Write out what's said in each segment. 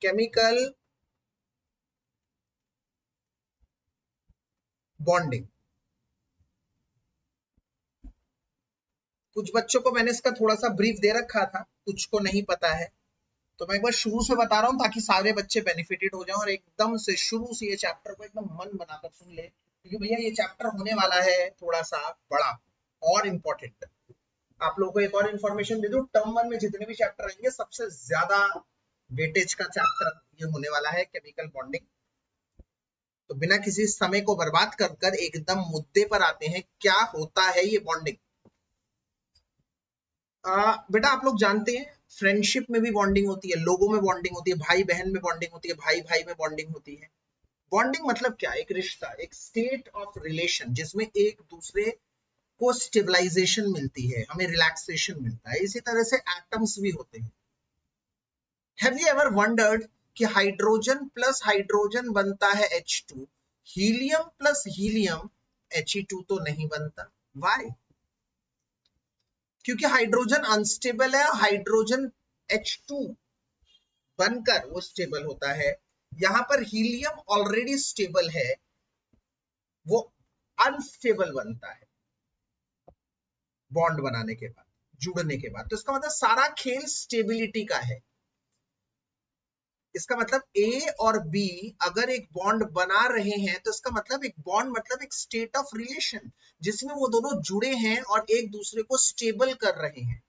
Chemical bonding. कुछ बच्चों को मैंने इसका थोड़ा सा ब्रीफ दे रखा था, कुछ को नहीं पता है, तो मैं एक बार शुरू से बता रहा हूँ ताकि सारे बच्चे बेनिफिटेड हो जाएं और एकदम से शुरू से ये चैप्टर को एकदम मन बनाकर सुन ले, क्योंकि भैया ये चैप्टर होने वाला है थोड़ा सा बड़ा और इम्पोर्टेंट। आप लोगों को एक और इन्फॉर्मेशन दे दूं, टर्म 1 में जितने भी चैप्टर आएंगे सबसे ज्यादा वेटेज का चैप्टर ये होने वाला है केमिकल बॉन्डिंग। तो बिना किसी समय को बर्बाद कर कर एकदम मुद्दे पर आते हैं, क्या होता है ये बॉन्डिंग। बेटा आप लोग जानते हैं फ्रेंडशिप में भी बॉन्डिंग होती है, लोगों में बॉन्डिंग होती है, भाई बहन में बॉन्डिंग होती है, भाई भाई में बॉन्डिंग होती है। बॉन्डिंग मतलब क्या? एक रिश्ता, एक स्टेट ऑफ रिलेशन जिसमें एक दूसरे को स्टेबलाइजेशन मिलती है, हमें रिलैक्सेशन मिलता है। इसी तरह से एटम्स भी होते हैं। हैव यू एवर वंडर्ड कि हाइड्रोजन प्लस हाइड्रोजन बनता है H2, helium plus helium He2 तो नहीं बनता। व्हाई? क्योंकि हाइड्रोजन अनस्टेबल है, हाइड्रोजन H2 बनकर वो स्टेबल होता है। यहां पर हीलियम ऑलरेडी स्टेबल है, वो अनस्टेबल बनता है बॉन्ड बनाने के बाद, जुड़ने के बाद। तो इसका मतलब सारा खेल स्टेबिलिटी का है। इसका मतलब ए और बी अगर एक बॉन्ड बना रहे हैं तो इसका मतलब एक बॉन्ड मतलब एक स्टेट ऑफ रिलेशन जिसमें वो दोनों जुड़े हैं और एक दूसरे को स्टेबल कर रहे हैं।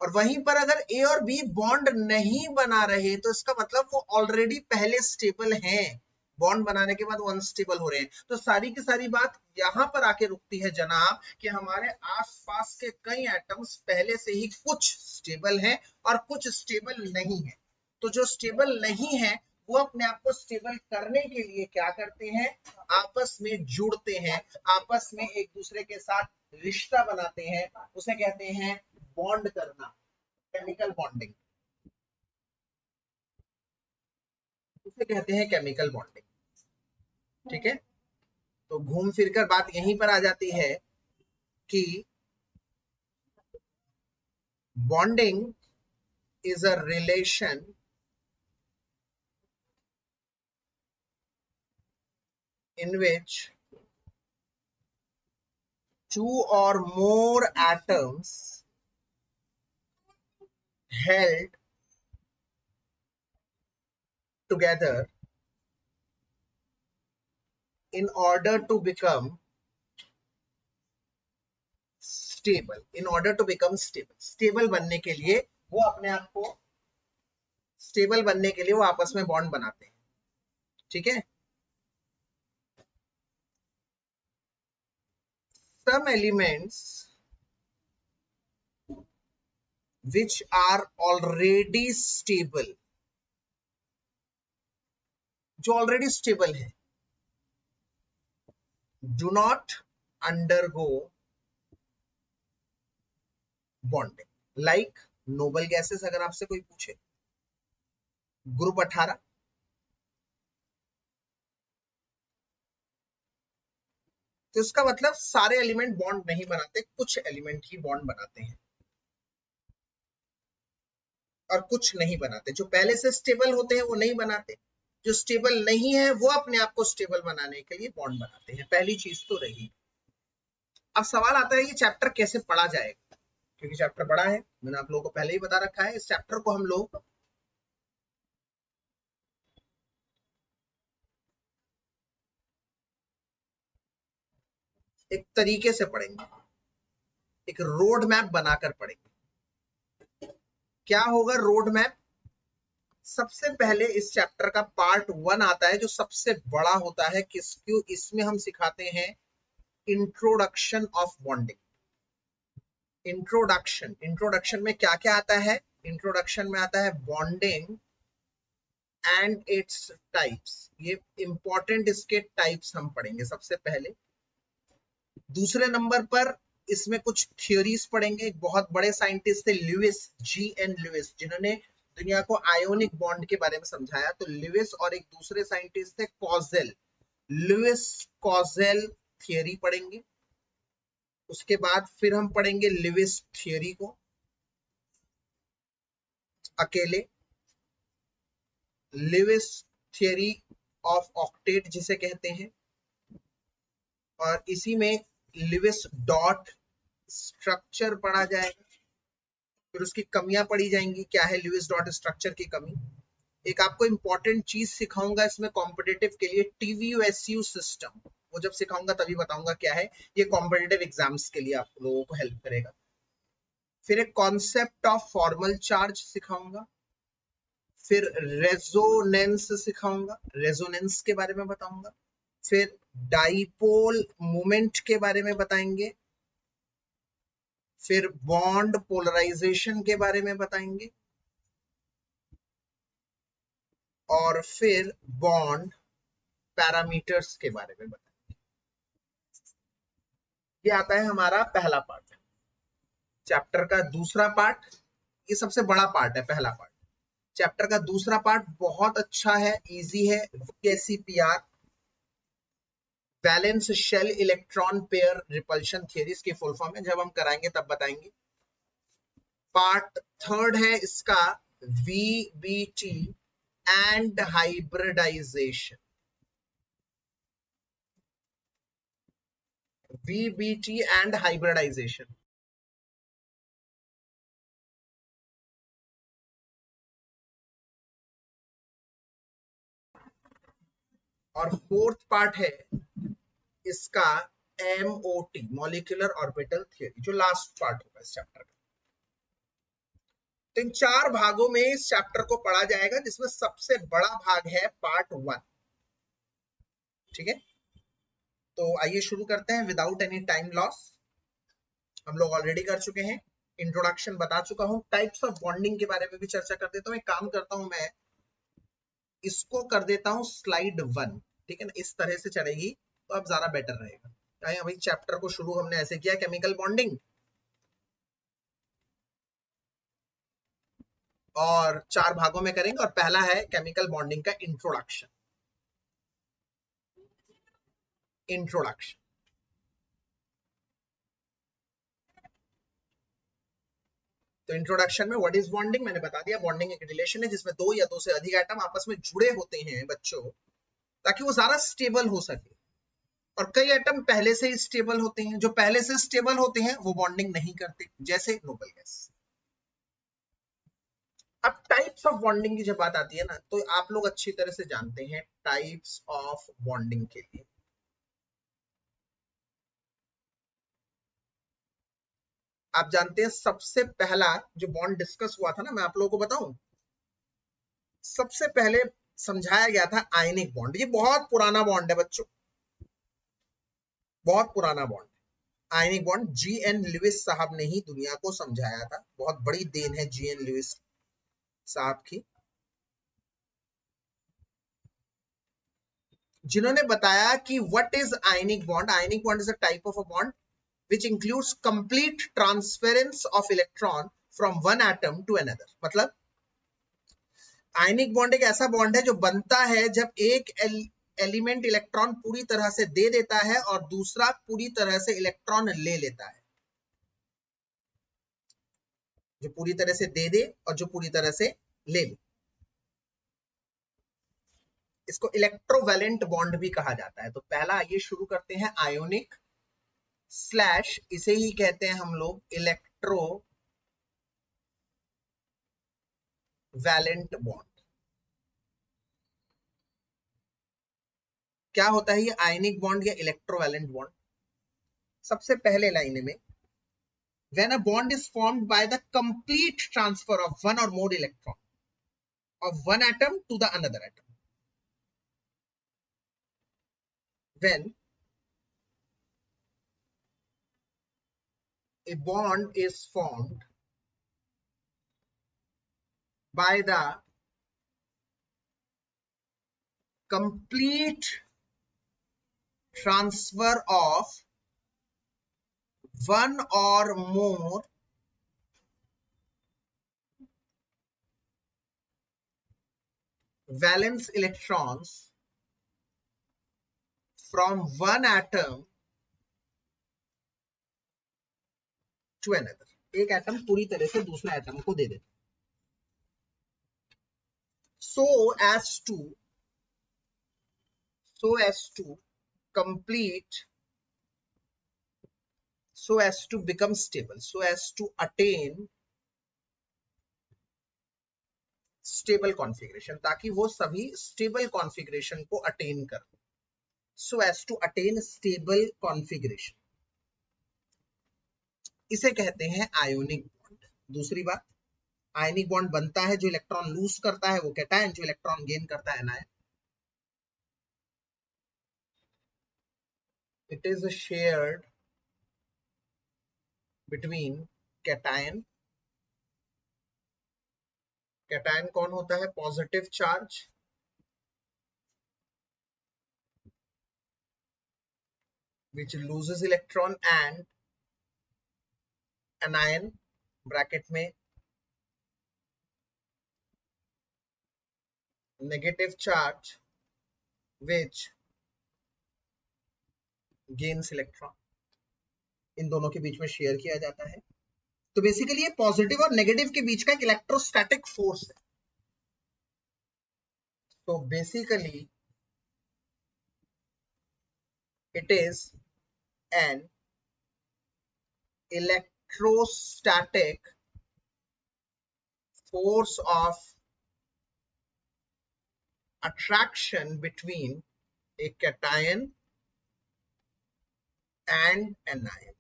और वहीं पर अगर ए और बी बॉन्ड नहीं बना रहे तो इसका मतलब वो ऑलरेडी पहले स्टेबल हैं, बॉन्ड बनाने के बाद वो अनस्टेबल हो रहे हैं। तो सारी की सारी बात यहां पर आके रुकती है जनाब कि हमारे आसपास के कई एटम्स पहले से ही कुछ स्टेबल हैं और कुछ स्टेबल नहीं है। तो जो स्टेबल नहीं है वो अपने आप को स्टेबल करने के लिए क्या करते हैं? आपस में जुड़ते हैं, आपस में एक दूसरे के साथ रिश्ता बनाते हैं, उसे कहते हैं बॉन्ड करना, केमिकल बॉन्डिंग, उसे कहते हैं केमिकल बॉन्डिंग। ठीक है, तो घूम फिर कर बात यहीं पर आ जाती है कि bonding is a relation in which two or more atoms held together in order to become stable, in order to become stable, stable बनने के लिए वो अपने आप को स्टेबल बनने के लिए वो आपस में बॉन्ड बनाते हैं। ठीक है, some elements which are already stable, जो ऑलरेडी स्टेबल है, do not undergo bonding, like noble gases। अगर आपसे कोई पूछे ग्रुप 18, तो इसका मतलब सारे एलिमेंट बॉन्ड नहीं बनाते, कुछ एलिमेंट ही बॉन्ड बनाते हैं और कुछ नहीं बनाते। जो पहले से स्टेबल होते हैं वो नहीं बनाते, जो स्टेबल नहीं है वो अपने आप को स्टेबल बनाने के लिए बॉन्ड बनाते हैं। पहली चीज तो रही। अब सवाल आता है ये चैप्टर कैसे पढ़ा जाएगा, क्योंकि चैप्टर बड़ा है, मैंने आप लोगों को पहले ही बता रखा है। इस चैप्टर को हम लोग एक तरीके से पढ़ेंगे, एक रोड मैप बनाकर पढ़ेंगे। क्या होगा रोड मैप? सबसे पहले इस चैप्टर का पार्ट 1 आता है जो सबसे बड़ा होता है। किसको? इसमें हम सिखाते हैं इंट्रोडक्शन ऑफ बॉन्डिंग। इंट्रोडक्शन में क्या क्या आता है? इंट्रोडक्शन में आता है बॉन्डिंग एंड इट्स टाइप्स। ये इंपॉर्टेंट, इसके टाइप्स हम पढ़ेंगे सबसे पहले। दूसरे नंबर पर इसमें कुछ थ्योरीज पढ़ेंगे। एक बहुत बड़े साइंटिस्ट थे लुइस, G.N. लुइस, जिन्होंने दुनिया को आयोनिक बॉन्ड के बारे में समझाया। तो लुइस और एक दूसरे साइंटिस्ट थे कॉजेल, लुइस कॉजेल थियरी पढ़ेंगे, उसके बाद फिर हम पढ़ेंगे लिविस थियरी को अकेले, लिविस थियरी ऑफ ऑक्टेट जिसे कहते हैं, और इसी में लिविस डॉट स्ट्रक्चर पढ़ा जाएगा, फिर उसकी कमियां पढ़ी जाएंगी, क्या है लिविस डॉट स्ट्रक्चर की कमी। एक आपको इंपॉर्टेंट चीज सिखाऊंगा इसमें कॉम्पिटेटिव के लिए, टीवीयूएसयू सिस्टम, वो जब सिखाऊंगा तभी बताऊंगा क्या है, ये कॉम्पिटेटिव एग्जाम्स के लिए आप लोगों को हेल्प करेगा। फिर एक कॉन्सेप्ट ऑफ फॉर्मल चार्ज सिखाऊंगा, फिर रेजोनेंस सिखाऊंगा, रेजोनेंस के बारे में बताऊंगा, फिर डाइपोल मोमेंट के बारे में बताएंगे, फिर बॉन्ड पोलराइजेशन के बारे में बताएंगे, और फिर बॉन्ड पैरामीटर्स के बारे में बताएंगे। ये आता है हमारा पहला पार्ट, चैप्टर का दूसरा पार्ट, ये सबसे बड़ा पार्ट है पहला पार्ट। चैप्टर का दूसरा पार्ट बहुत अच्छा है, इजी है, VSEPR valence shell electron pair repulsion theories की फुल फॉर्म है, जब हम कराएंगे तब बताएंगे। पार्ट थर्ड है इसका VBT and hybridisation, VBT and hybridisation. और फोर्थ पार्ट है इसका MOT मॉलिक्यूलर ऑर्बिटल थियरी, जो लास्ट पार्ट होगा इस चैप्टर का। तो इन 4 भागों में इस चैप्टर को पढ़ा जाएगा, जिसमें सबसे बड़ा भाग है पार्ट 1। ठीक है, तो आइए शुरू करते हैं विदाउट एनी टाइम लॉस। हम लोग ऑलरेडी कर चुके हैं, इंट्रोडक्शन बता चुका हूं, टाइप्स ऑफ बॉन्डिंग के बारे में भी चर्चा कर देता हूं। एक काम करता हूं, मैं इसको कर देता हूं स्लाइड 1, ठीक है ना, इस तरह से चलेगी तो अब ज्यादा बेटर रहेगा। भाई चैप्टर को शुरू हमने ऐसे किया, केमिकल बॉन्डिंग, और 4 भागों में करेंगे, और पहला है केमिकल बॉन्डिंग का इंट्रोडक्शन। इंट्रोडक्शन तो इंट्रोडक्शन में व्हाट इज बॉन्डिंग मैंने बता दिया। बॉन्डिंग एक रिलेशन है जिसमें 2 या 2 से अधिक एटम आपस में जुड़े होते हैं बच्चों, ताकि वो ज्यादा स्टेबल हो सके। और कई एटम पहले से ही स्टेबल होते हैं, जो पहले से स्टेबल होते हैं वो बॉन्डिंग नहीं करते, जैसे नोबल गैस। अब टाइप्स ऑफ बॉन्डिंग की जब बात आती है ना, तो आप लोग अच्छी तरह से जानते हैं टाइप्स ऑफ बॉन्डिंग के लिए। आप जानते हैं सबसे पहला जो बॉन्ड डिस्कस हुआ था ना, मैं आप लोगों को बताऊं, सबसे पहले समझाया गया था आयनिक बॉन्ड। ये बहुत पुराना बॉन्ड है बच्चों, बहुत पुराना bond. Ionic bond GN Lewis साहब ने ही दुनिया को समझाया था, बहुत बड़ी देन है GN लुइस साहब की, जिन्होंने बताया कि what is ionic bond. Ionic bond is a type of a bond which includes complete transference of electron from one atom to another। मतलब आयनिक बॉन्ड एक ऐसा बॉन्ड है जो बनता है जब एक एलिमेंट इलेक्ट्रॉन पूरी तरह से दे देता है और दूसरा पूरी तरह से इलेक्ट्रॉन ले लेता है। जो पूरी तरह से दे दे और जो पूरी तरह से ले ले, इसको इलेक्ट्रोवैलेंट बॉन्ड भी कहा जाता है। तो पहला आइए शुरू करते हैं आयोनिक स्लैश, इसे ही कहते हैं हम लोग इलेक्ट्रो वैलेंट बॉन्ड। क्या होता है ये आयनिक बॉन्ड या इलेक्ट्रोवैलेंट बॉन्ड? सबसे पहले लाइन में, when a bond is formed by the complete transfer of one or more electron of one atom to the another atom, when a bond is formed by the complete transfer of one or more valence electrons from one atom to another, एक atom पूरी तरह से दूसरे atom को दे देता, so as to complete, so as to become stable, so as to attain stable configuration, ताकि वो सभी स्टेबल कॉन्फ़िगरेशन को अटेन कर, so as to attain stable configuration, इसे कहते हैं आयोनिक बॉन्ड। दूसरी बात, आयनिक बॉन्ड बनता है, जो इलेक्ट्रॉन लूज करता है वो कैटायन, जो इलेक्ट्रॉन गेन करता है anion. It is shared between cation, cation कौन होता है, positive charge, which loses electron, and anion bracket में negative charge which gains electron, इन दोनों के बीच में शेयर किया जाता है। तो बेसिकली ये पॉजिटिव और नेगेटिव के बीच का एक इलेक्ट्रोस्टैटिक फोर्स है। तो basically it is an electrostatic force of attraction between a cation and an ion,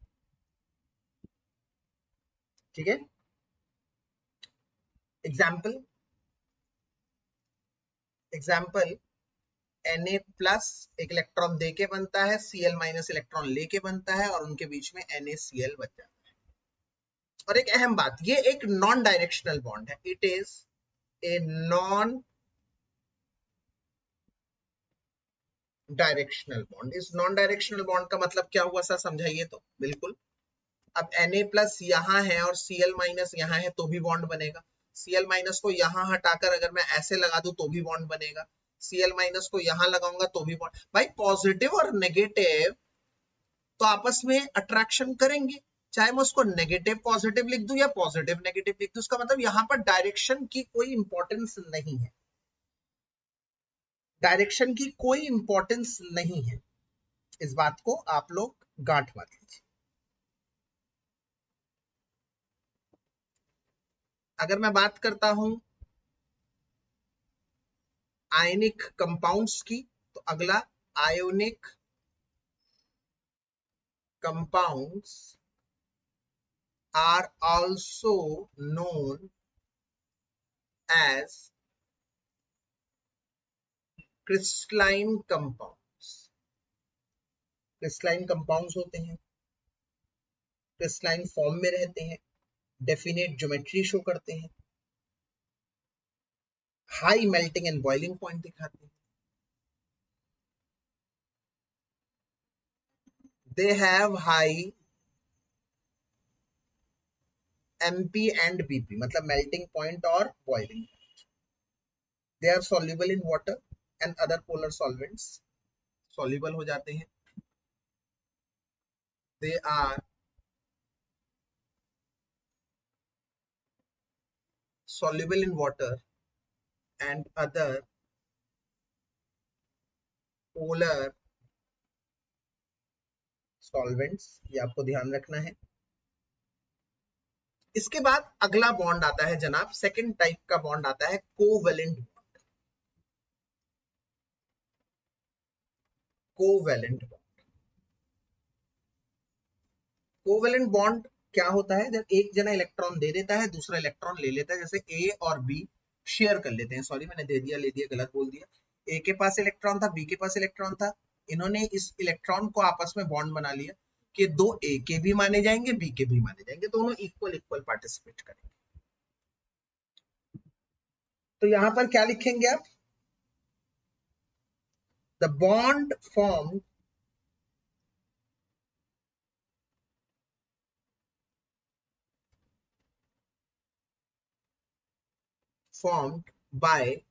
ठीक है। एग्जाम्पल Na प्लस एक इलेक्ट्रॉन देके बनता है, Cl माइनस इलेक्ट्रॉन लेके बनता है, और उनके बीच में NaCl बच जाता है। और एक अहम बात, ये एक नॉन डायरेक्शनल बॉन्ड है, it is a non directional bond. इस नॉन डायरेक्शनल बॉन्ड का मतलब क्या हुआ सर, समझाइए तो। बिल्कुल, अब Na प्लस यहाँ है और Cl माइनस यहाँ है तो भी बॉन्ड बनेगा, Cl माइनस को यहाँ हटाकर अगर मैं ऐसे लगा दूं तो भी बॉन्ड बनेगा, Cl माइनस को यहाँ लगाऊंगा तो भी बॉन्ड। भाई पॉजिटिव और नेगेटिव तो आपस में अट्रैक्शन करेंगे, चाहे मैं उसको नेगेटिव पॉजिटिव लिख दूं या पॉजिटिव नेगेटिव लिख दूं, उसका मतलब यहाँ पर डायरेक्शन की कोई इंपॉर्टेंस नहीं है, डायरेक्शन की कोई इंपॉर्टेंस नहीं है। इस बात को आप लोग गांठ मार लीजिए। अगर मैं बात करता हूं आयनिक कंपाउंड्स की, तो अगला ionic compounds are also known as crystalline compounds. Crystalline compounds होते हैं, क्रिस्टलाइन फॉर्म में रहते हैं, डेफिनेट ज्योमेट्री शो करते हैं, high melting and boiling point दिखाते हैं, they have high MP and BP, मतलब melting point और boiling point. They are soluble in water and other polar solvents, soluble हो जाते हैं। They are soluble in water and other polar solvents, ये आपको ध्यान रखना है। इसके बाद अगला बॉन्ड आता है जनाब, सेकंड टाइप का बॉन्ड आता है covalent bond. Covalent bond, covalent bond क्या होता है, जब एक जना इलेक्ट्रॉन दे देता है, दूसरा इलेक्ट्रॉन ले लेता है, जैसे ए और बी शेयर कर लेते हैं, सॉरी मैंने दे दिया ले दिया गलत बोल दिया, ए के पास इलेक्ट्रॉन था, बी के पास इलेक्ट्रॉन था, इन्होंने इस इलेक्ट्रॉन को आपस में बॉन्ड बना लिया कि दो ए के भी माने जाएंगे, बी के भी माने जाएंगे, दोनों इक्वल इक्वल पार्टिसिपेट करेंगे। तो यहां पर क्या लिखेंगे आप, the bond formed by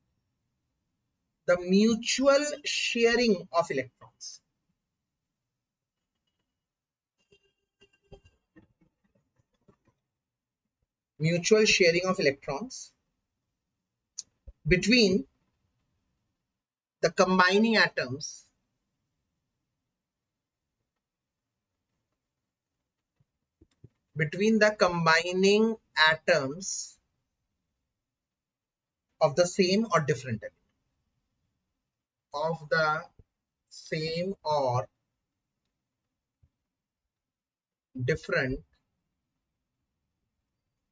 the mutual sharing of electrons, mutual sharing of electrons between the combining atoms of the same or different element, of the same or different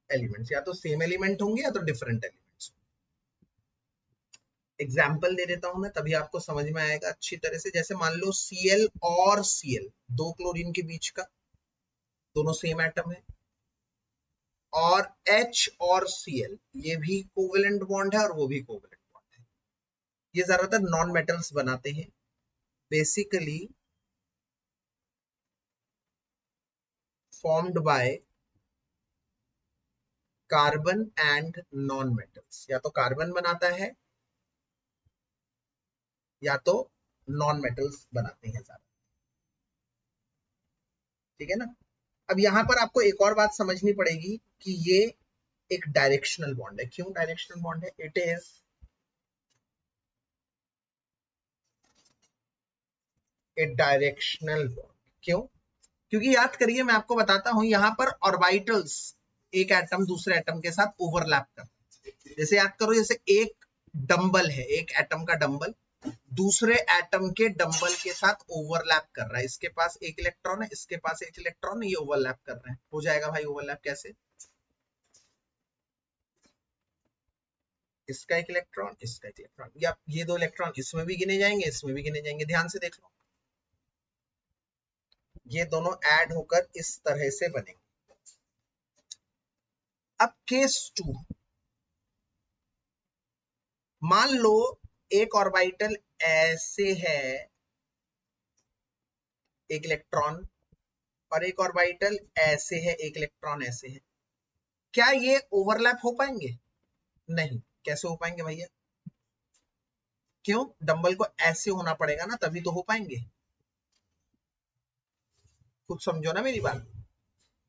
elements, या तो same element होंगे या तो different elements. Example दे देता हूं मैं, तभी आपको समझ में आएगा अच्छी तरह से। जैसे मान लो Cl और Cl, दो क्लोरीन के बीच का, दोनों सेम एटम है, और H और Cl, ये भी कोवेलेंट बॉन्ड है और वो भी कोवेलेंट बॉन्ड है। ये ज्यादातर नॉन मेटल्स बनाते हैं, basically formed by carbon and non metals. या तो कार्बन बनाता है या तो नॉन मेटल्स बनाते हैं ज्यादा, ठीक है ना। अब यहां पर आपको एक और बात समझनी पड़ेगी कि ये एक डायरेक्शनल बॉन्ड है। क्यों डायरेक्शनल बॉन्ड है? It is a directional bond. क्यों? क्योंकि याद करिए, मैं आपको बताता हूं, यहां पर ऑर्बिटल्स एक एटम दूसरे एटम के साथ ओवरलैप करते हैं। जैसे याद करो, जैसे एक डंबल है, एक एटम का डंबल दूसरे एटम के डंबल के साथ ओवरलैप कर रहा है। इसके पास एक इलेक्ट्रॉन है, इसके पास एक इलेक्ट्रॉन है, ये ओवरलैप कर रहे हैं। हो जाएगा भाई ओवरलैप कैसे? इसका एक इलेक्ट्रॉन, इसका एक इलेक्ट्रॉन, या ये दो इलेक्ट्रॉन इसमें भी गिने जाएंगे, इसमें भी गिने जाएंगे। ध्यान से देख लो, ये दोनों ऐड होकर इस तरह से बनेंगे। अब केस 2, मान लो एक ऑर्बिटल ऐसे है, एक इलेक्ट्रॉन, और एक ऑर्बिटल ऐसे है, एक इलेक्ट्रॉन ऐसे है। क्या ये ओवरलैप हो पाएंगे? नहीं। कैसे हो पाएंगे भैया? क्यों? डंबल को ऐसे होना पड़ेगा ना, तभी तो हो पाएंगे। कुछ समझो ना मेरी बात।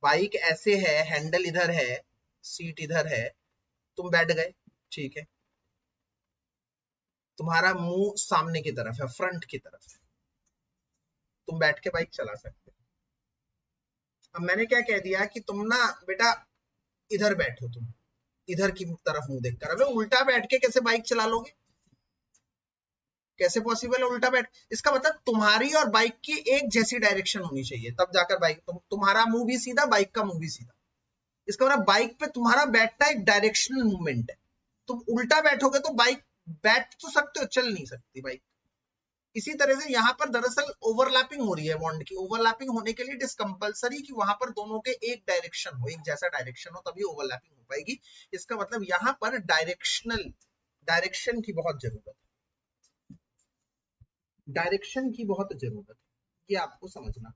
बाइक ऐसे है, हैंडल इधर है, सीट इधर है, तुम बैठ गए, ठीक है, तुम्हारा मुंह सामने की तरफ है, फ्रंट की तरफ है, तुम बैठ के बाइक चला सकते हो। अब मैंने क्या कह दिया कि तुम ना बेटा इधर बैठो, तुम इधर की तरफ मुंह देखकर। अबे उल्टा बैठ के कैसे बाइक चला लोगे? कैसे पॉसिबल है उल्टा बैठ? इसका मतलब तुम्हारी और बाइक की एक जैसी डायरेक्शन होनी चाहिए, तब जाकर बाइक, तुम्हारा मुंह भी सीधा, बाइक का मुंह भी सीधा। इसका मतलब बाइक पे तुम्हारा बैठना एक डायरेक्शनल मूवमेंट है। तुम उल्टा बैठोगे तो बाइक बैठ तो सकते हो, चल नहीं सकती बाइक। इसी तरह से यहाँ पर दरअसल ओवरलैपिंग हो रही है बॉन्ड की। ओवरलैपिंग होने के लिए इट इज कंपलसरी कि वहां पर दोनों के एक डायरेक्शन हो, एक जैसा डायरेक्शन हो, तभी ओवरलैपिंग हो पाएगी। इसका मतलब यहाँ पर डायरेक्शन की बहुत जरूरत है, डायरेक्शन की बहुत जरूरत है, ये आपको समझना है।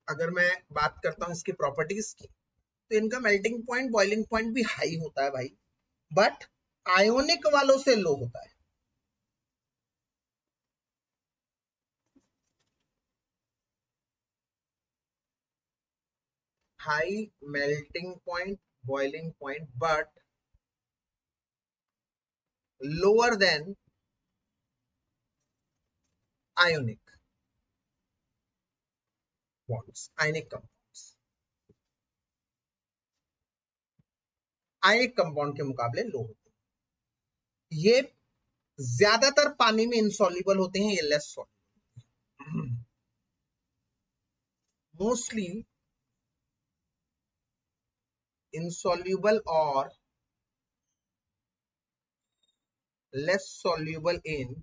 अगर मैं बात करता हूं इसकी प्रॉपर्टीज की, तो इनका मेल्टिंग पॉइंट, बॉइलिंग पॉइंट भी हाई होता है भाई, बट आयोनिक वालों से लो होता है। High melting point, boiling point, but lower than ionic bonds, ionic compounds. Ionic compound के मुकाबले लो होते हैं। ये ज्यादातर पानी में इनसॉल्युबल होते हैं, ये less soluble, mostly insoluble or less soluble in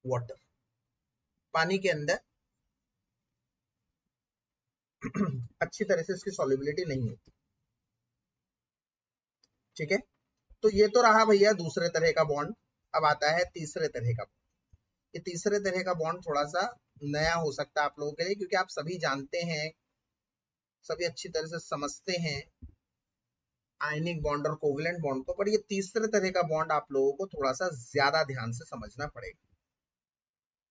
water। पानी के अंदर अच्छी तरह से इसकी सॉल्युबिलिटी नहीं होती, ठीक है। तो ये तो रहा भैया दूसरे तरह का बॉन्ड। अब आता है तीसरे तरह का। ये तीसरे तरह का बॉन्ड थोड़ा सा नया हो सकता है आप लोगों के लिए, क्योंकि आप सभी जानते हैं, सभी अच्छी तरह से समझते हैं आयनिक बॉन्ड और कोवेलेंट बॉन्ड को, पर ये तीसरे तरह का बॉन्ड आप लोगों को थोड़ा सा ज्यादा ध्यान से समझना पड़ेगा।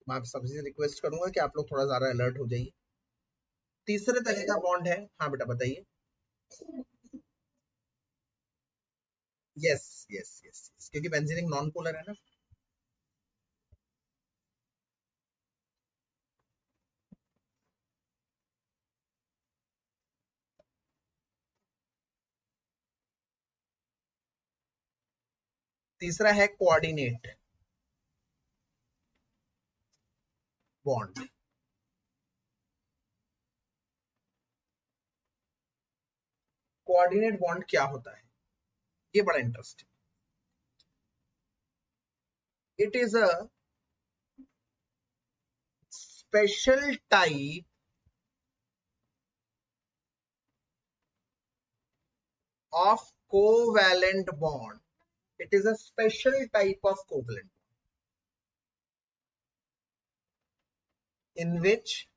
मैं आप सबसे रिक्वेस्ट करूंगा कि आप लोग थोड़ा ज्यादा अलर्ट हो जाइए। तीसरे तरह का बॉन्ड है, हाँ बेटा बताइए। यस यस यस, क्योंकि बेंजीन नॉन पोलर है ना। तीसरा है कोऑर्डिनेट बॉन्ड। कोऑर्डिनेट बॉन्ड क्या होता है, ये बड़ा interesting. It is a special type of covalent bond. It is a special type of covalent in which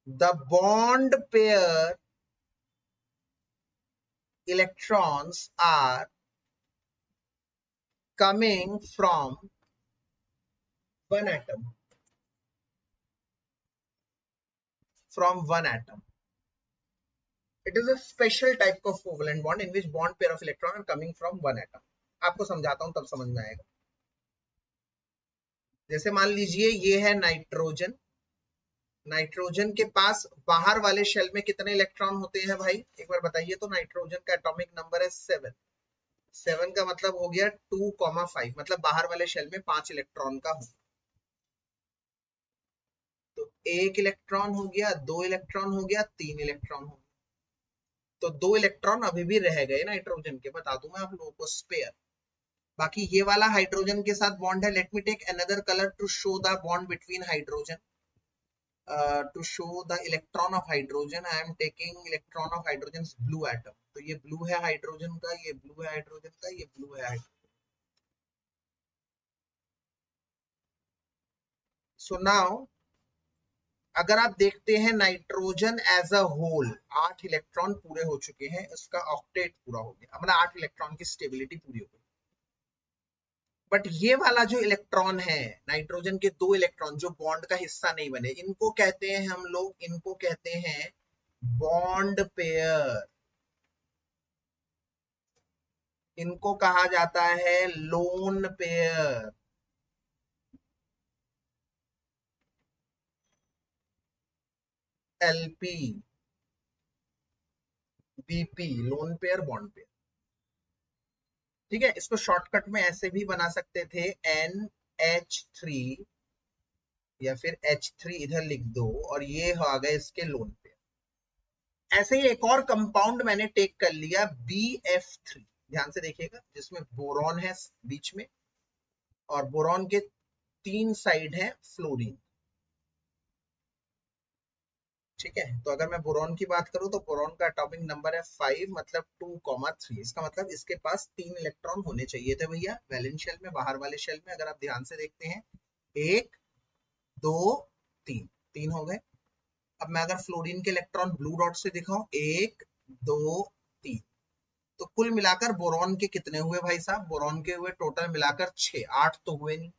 the bond pair electrons are coming from one atom. From one atom. It is a special type of covalent bond in which bond pair of electrons are coming from one atom. आपको समझाता हूं तब समझ में आएगा। जैसे मान लीजिए ये है नाइट्रोजन। नाइट्रोजन के पास बाहर वाले शेल में कितने इलेक्ट्रॉन होते हैं भाई, एक बार बताइए तो। नाइट्रोजन का एटॉमिक नंबर है 7। 7 का मतलब हो गया 2,5, मतलब बाहर वाले शेल में 5 इलेक्ट्रॉन का हो। तो 1 इलेक्ट्रॉन हो गया, 2 इलेक्ट्रॉन हो गया, 3 इलेक्ट्रॉन हो गया। तो 2 इलेक्ट्रॉन अभी भी रह गए नाइट्रोजन के, बता दूं मैं आप लोगों को, स्पेयर। बाकी ये वाला हाइड्रोजन के साथ बॉन्ड है। Let me take another colour to show the bond between hydrogen. To show the electron of hydrogen, I am taking electron of hydrogen's blue atom. तो ये blue है हाइड्रोजन का, ये blue है हाइड्रोजन का, ये blue है हाइड्रोजन। So now अगर आप देखते हैं nitrogen as a whole, 8 electron पूरे हो चुके हैं, इसका ऑक्टेट पूरा हो गया, मतलब 8 इलेक्ट्रॉन की स्टेबिलिटी पूरी हो गई। बट ये वाला जो इलेक्ट्रॉन है, नाइट्रोजन के 2 इलेक्ट्रॉन जो बॉन्ड का हिस्सा नहीं बने, इनको कहते हैं हम लोग, इनको कहते हैं बॉन्ड पेयर। इनको कहा जाता है lone pair. LP, BP, lone pair, bond pair. ठीक है, इसको शॉर्टकट में ऐसे भी बना सकते थे, NH3 या फिर H3 इधर लिख दो और ये आ गए इसके लोन पेयर। ऐसे ही एक और कंपाउंड मैंने टेक कर लिया, BF3। ध्यान से देखिएगा, जिसमें बोरॉन है बीच में और बोरॉन के 3 साइड है फ्लोरीन। ठीक है, तो अगर मैं बोरॉन की बात करूं तो बोरॉन का एटॉमिक नंबर है 5, मतलब 2,3। इसका मतलब इसके पास 3 इलेक्ट्रॉन होने चाहिए थे भैया वैलेंस शेल में, बाहर वाले शेल में। अगर आप ध्यान से देखते हैं, 1 2 3, 3 हो गए। अब मैं अगर फ्लोरीन के इलेक्ट्रॉन ब्लू डॉट से दिखाऊं, 1 2 3, तो कुल मिलाकर बोरॉन के कितने हुए भाई साहब? बोरॉन के हुए टोटल मिलाकर 6, 8 तो हुए नहीं।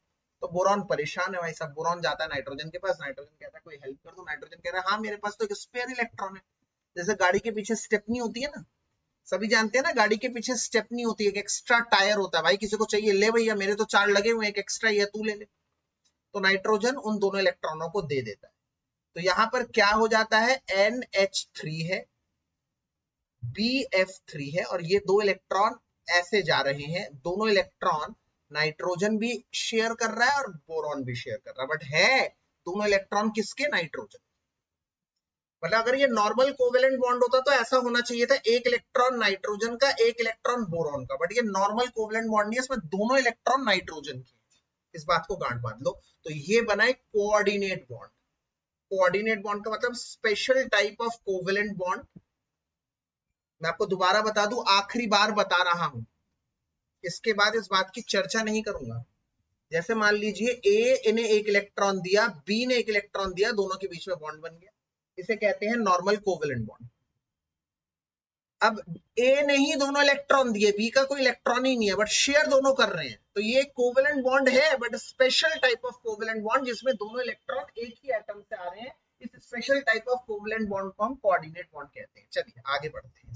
तो बोरॉन परेशान है भाई साहब। बोरॉन जाता है नाइट्रोजन के पास, नाइट्रोजन कहता है कोई हेल्प कर दो। नाइट्रोजन कह रहा है हाँ मेरे पास तो एक स्पेयर इलेक्ट्रॉन है। जैसे गाड़ी के पीछे स्टेपनी होती है ना, सभी जानते हैं ना, गाड़ी के पीछे स्टेपनी होती है, एक एक्स्ट्रा टायर होता है। भाई किसी को चाहिए, ले भैया मेरे तो 4 लगे हुए हैं, एक एक्स्ट्रा ये तू ले ले। तो नाइट्रोजन उन दोनों इलेक्ट्रॉनों को दे देता है। तो यहां पर क्या हो जाता है, NH3 है, BF3 है, और ये 2 इलेक्ट्रॉन ऐसे जा रहे हैं। दोनों इलेक्ट्रॉन नाइट्रोजन भी शेयर कर रहा है और बोरॉन भी शेयर कर रहा है, बट है दोनों इलेक्ट्रॉन किसके? नाइट्रोजन। मतलब अगर ये नॉर्मल कोवेलेंट बॉन्ड होता तो ऐसा होना चाहिए था, एक इलेक्ट्रॉन नाइट्रोजन का, एक इलेक्ट्रॉन बोरॉन का। बट ये नॉर्मल कोवेलेंट बॉन्ड नहीं है, इसमें दोनों इलेक्ट्रॉन नाइट्रोजन के। इस बात को गांठ बांध लो। तो ये बना एक कोऑर्डिनेट बॉन्ड। कोऑर्डिनेट बॉन्ड का मतलब special type of covalent bond. मैं आपको दोबारा बता दूं, आखिरी बार बता रहा हूं, इसके बाद इस बात की चर्चा नहीं करूंगा। जैसे मान लीजिए A ने एक इलेक्ट्रॉन दिया, B ने एक इलेक्ट्रॉन दिया, दोनों के बीच में बॉन्ड बन गया। इसे कहते हैं नॉर्मल कोवेलेंट बॉन्ड। अब ए ने ही दोनों इलेक्ट्रॉन दिए, बी का कोई इलेक्ट्रॉन ही नहीं है, बट शेयर दोनों कर रहे हैं, तो ये कोवेलेंट बॉन्ड है, but special type of covalent bond जिसमें दोनों इलेक्ट्रॉन एक ही एटम से आ रहे हैं। इस special type of covalent bond को हम कोऑर्डिनेट बॉन्ड कहते हैं। चलिए आगे बढ़ते हैं।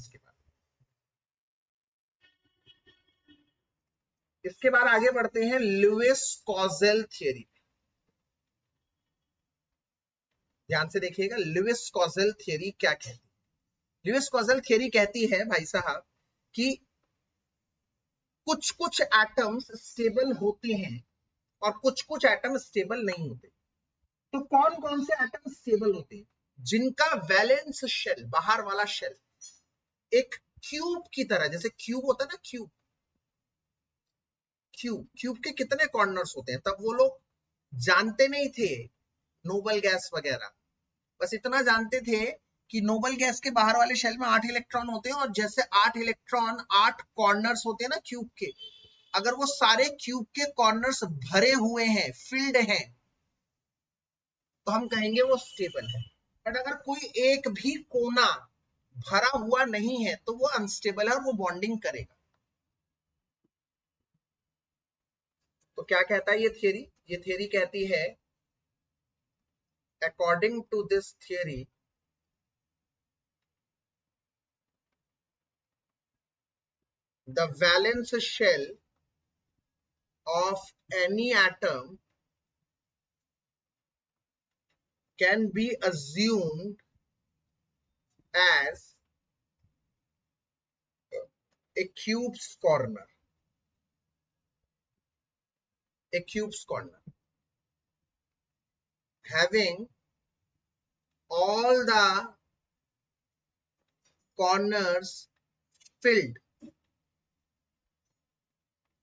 इसके बाद आगे बढ़ते हैं लुईस कॉजेल थियरी। ध्यान से देखिएगा, लुईस कॉजेल थियरी क्या कहती है। लुईस कॉजेल थियरी कहती है भाई साहब कि कुछ कुछ एटम्स स्टेबल होते हैं और कुछ कुछ एटम स्टेबल नहीं होते। तो कौन कौन से एटम स्टेबल होते हैं? जिनका वैलेंस शेल, बाहर वाला शेल, एक क्यूब की तरह, जैसे क्यूब होता है ना, क्यूब के कितने कॉर्नर्स होते हैं? तब वो लोग जानते नहीं थे नोबल गैस वगैरह, बस इतना जानते थे कि नोबल गैस के बाहर वाले शेल में 8 इलेक्ट्रॉन होते हैं, और जैसे 8 इलेक्ट्रॉन 8 कॉर्नर्स होते हैं ना क्यूब के, अगर वो सारे क्यूब के कॉर्नर्स भरे हुए हैं, फिल्ड हैं, तो हम कहेंगे वो स्टेबल है। बट अगर कोई एक भी कोना भरा हुआ नहीं है तो वो अनस्टेबल है और वो बॉन्डिंग करेगा। तो क्या कहता है ये थियरी? ये थियरी कहती है, according to this theory, the valence shell of any atom can be assumed as a cube's corner. A cube's corner having all the corners filled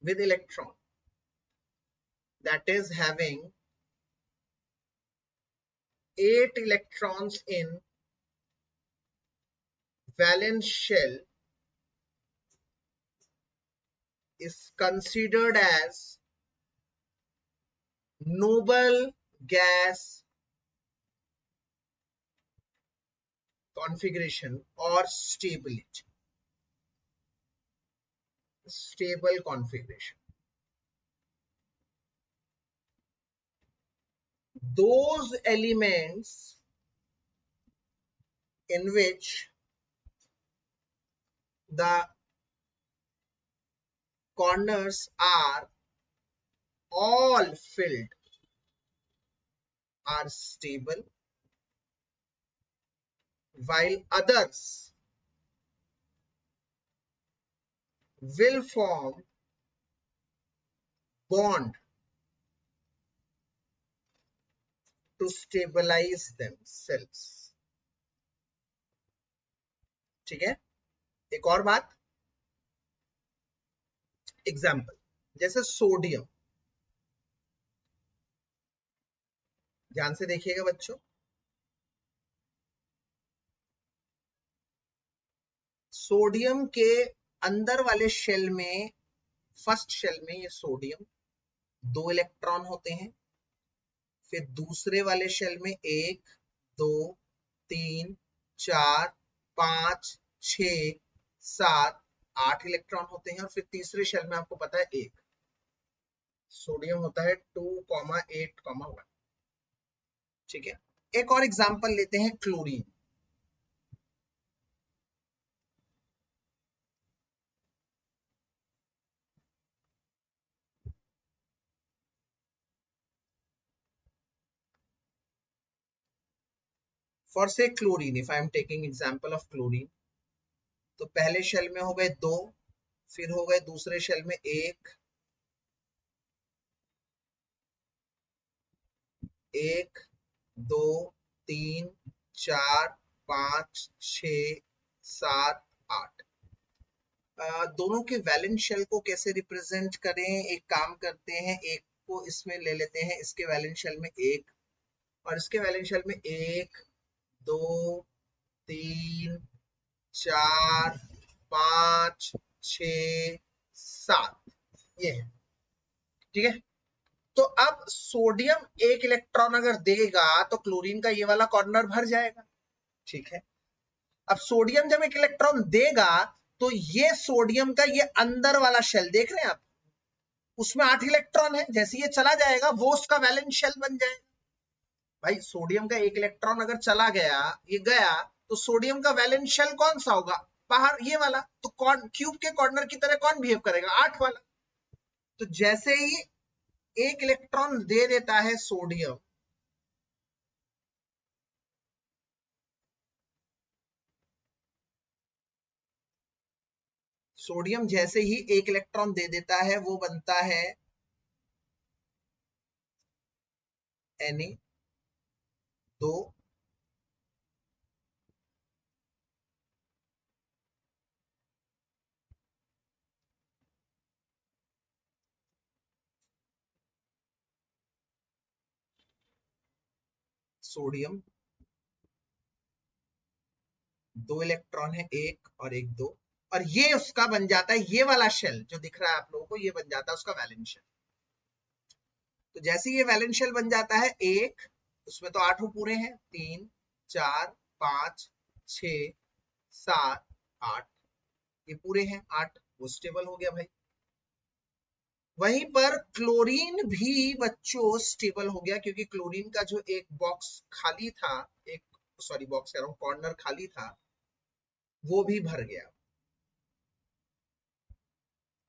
with electron, that is having 8 electrons in valence shell, is considered as noble gas configuration or stability, stable configuration. Those elements in which the corners are all filled are stable, while others will form bond to stabilize themselves. ठीक है? एक और बात, example, जैसे sodium, ध्यान से देखिएगा बच्चों, सोडियम के अंदर वाले शेल में, फर्स्ट शेल में ये सोडियम 2 इलेक्ट्रॉन होते हैं, फिर दूसरे वाले शेल में 1 2 3 4 5 6 7 8 इलेक्ट्रॉन होते हैं, और फिर तीसरे शेल में आपको पता है 1 सोडियम होता है 2,8,1। ठीक है? एक और एग्जांपल लेते हैं, क्लोरीन। फॉर से chlorine, if I am taking example of chlorine, तो पहले शेल में हो गए 2, फिर हो गए दूसरे शेल में 1 2 3 4 5 6 7 8। दोनों के वैलेंस शेल को कैसे रिप्रेजेंट करें? एक काम करते हैं, एक को इसमें ले लेते हैं, इसके वैलेंस शेल में 1 और इसके वैलेंस शेल में 1 2 3 4 5 6 7, ये है। ठीक है? तो अब सोडियम 1 इलेक्ट्रॉन अगर देगा तो क्लोरीन का ये वाला कॉर्नर भर जाएगा, ठीक है। अब सोडियम जब एक इलेक्ट्रॉन देगा तो ये सोडियम का ये अंदर वाला शेल देख रहे हैं आप, उसमें 8 इलेक्ट्रॉन है, जैसे ये चला जाएगा वो उसका वैलेंस शेल बन जाएगा। भाई सोडियम का एक इलेक्ट्रॉन अगर चला गया, ये गया, तो सोडियम का वैलेंस शेल कौन सा होगा? बाहर ये वाला। तो कौन क्यूब के कॉर्नर की तरह कौन बिहेव करेगा? 8 वाला। तो जैसे ही एक इलेक्ट्रॉन दे देता है सोडियम, सोडियम जैसे ही एक इलेक्ट्रॉन दे देता है वो बनता है Na2। सोडियम 2 इलेक्ट्रॉन है, एक और एक, 2, और ये उसका बन जाता है, ये वाला शेल जो दिख रहा है आप लोगों को, ये बन जाता है उसका वैलेंस शेल। तो जैसे ये वैलेंस शेल बन जाता है एक, उसमें तो 8 पूरे हैं, 3 4 5 6 7 8, ये पूरे हैं 8, वो स्टेबल हो गया भाई। वहीं पर क्लोरीन भी बच्चों स्टेबल हो गया, क्योंकि क्लोरीन का जो एक बॉक्स खाली था, एक सॉरी बॉक्स कह रहा हूं, कॉर्नर खाली था, वो भी भर गया,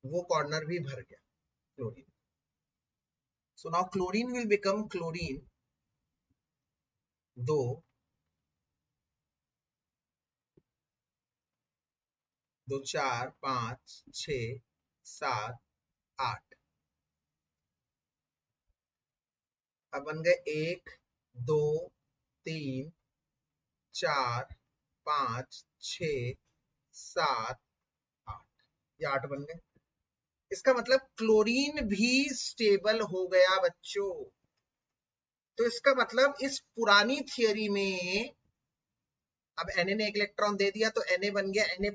वो कॉर्नर भी भर गया chlorine. So now chlorine will become chlorine 2, 2 4 5 6 7 8। अब बन गए 1 2 3 4 5 6 7 8, ये 8 बन गए। इसका मतलब क्लोरीन भी स्टेबल हो गया बच्चों। तो इसका मतलब इस पुरानी थियरी में अब Na ने एक इलेक्ट्रॉन दे दिया तो Na बन गया Na+,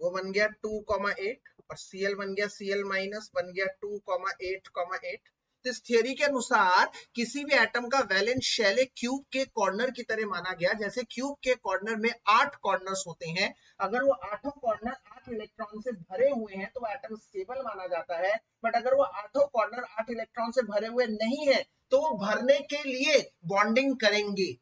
वो बन गया 2,8, और Cl बन गया Cl- बन गया 2,8,8। तो इस थियरी के अनुसार किसी भी एटम का वैलेंस शेल एक क्यूब के कॉर्नर की तरह माना गया। जैसे क्यूब के कॉर्नर में 8 कॉर्नर्स होते हैं, अगर वो 8 कॉर्नर 8 इलेक्ट्रॉन से भरे हुए हैं तो वो एटम स्टेबल माना जाता है। बट अगर वो 8 कॉर्नर 8 इलेक्ट्रॉन से भरे हुए नहीं है तो वो भरने के लिए बॉन्डिंग करेंगे।